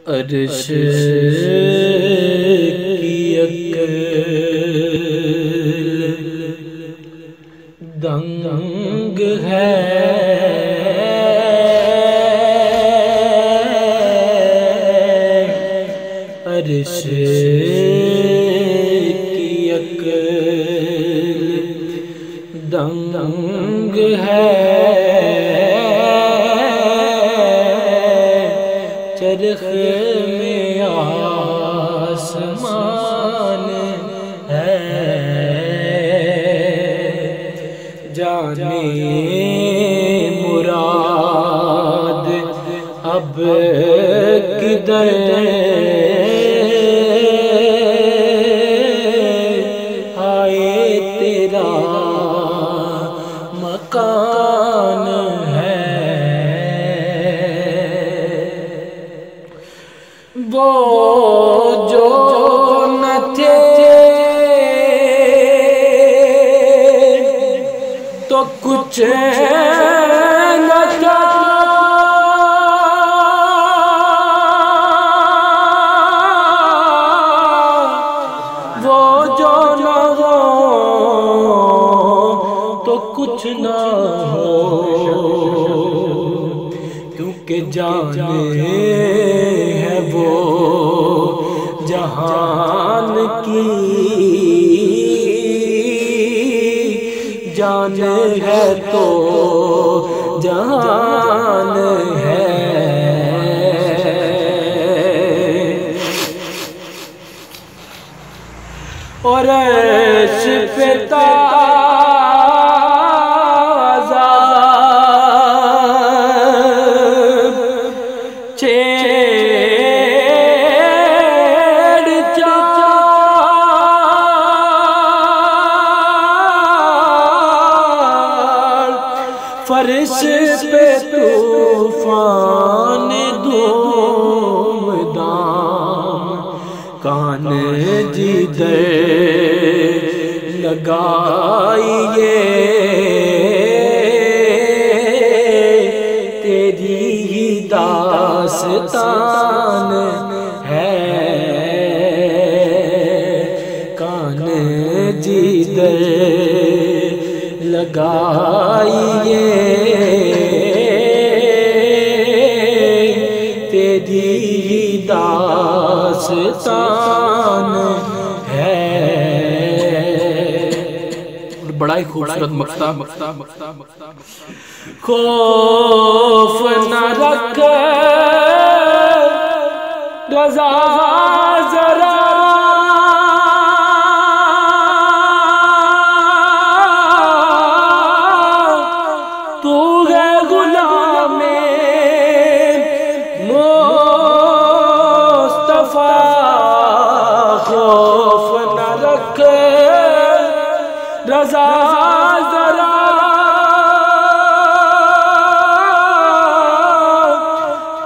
عرش کی عقل دنگ ہے، عرش کی عقل دنگ ہے، چرخ میں آسمان ہے، جانے مراد اب کدھر آئے تیرا مکان ہے، وہ جو نہ تھے تو کچھ نہ تھا، وہ جو نہ ہو تو کچھ نہ ہو، کیونکہ جانے ہے وہ جہان کی، جان ہے تو جہان ہے، اور عرش پہ تازہ چھیڑ چار، فرش پہ طوفان دھوم دام، کان جدھر لگائیے تیری ہی داستان ہے، کان جدھر لگائیے تیری ہی داستان ہے، بڑا ہی خوبصورت مقطع۔ خوف نہ رکھ رضا ذرا، تو ہے غلام مصطفیٰ، خوف نہ رکھ رضا ذرا،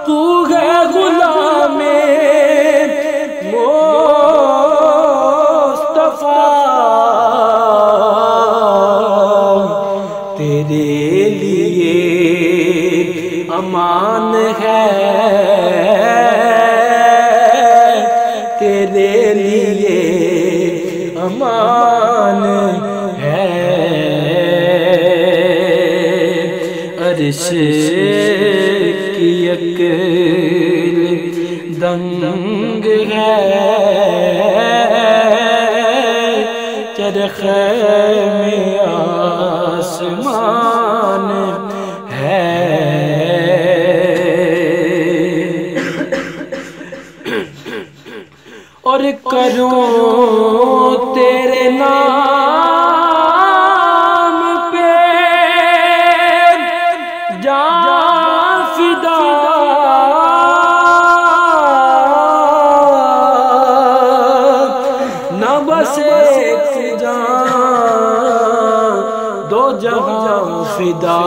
تو ہے غلام مصطفیٰ، تیرے لیے امان ہے، تیرے لیے امان ہے، عرش کی عقل دنگ ہے، چرخ میں آسمان ہے، اور کروں تیرے نام پہ جان فدا، نہ بس ایک جان دو جہاں فدا،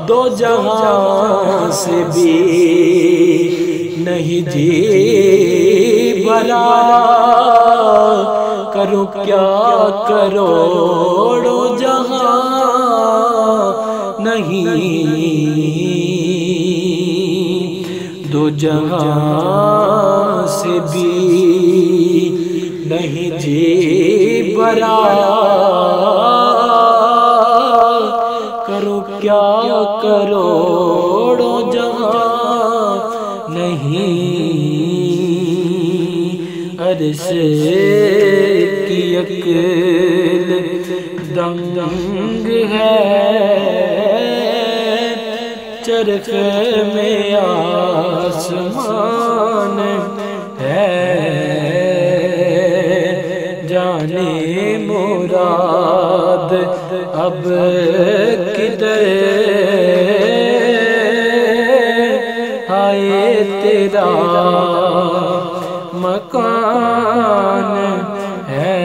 دو جہاں سے بھی نہیں جی بھرا، کرو کیا کروڑو جہاں نہیں دو جہاں سے بھی نہیں جی برا، کرو کیا کروڑوں جہاں نہیں، عرش کی عقل دنگ ہے، چرخ میں آسمان ہے، جانے مراد اب کدھر، آئے تیرا مکان ہے۔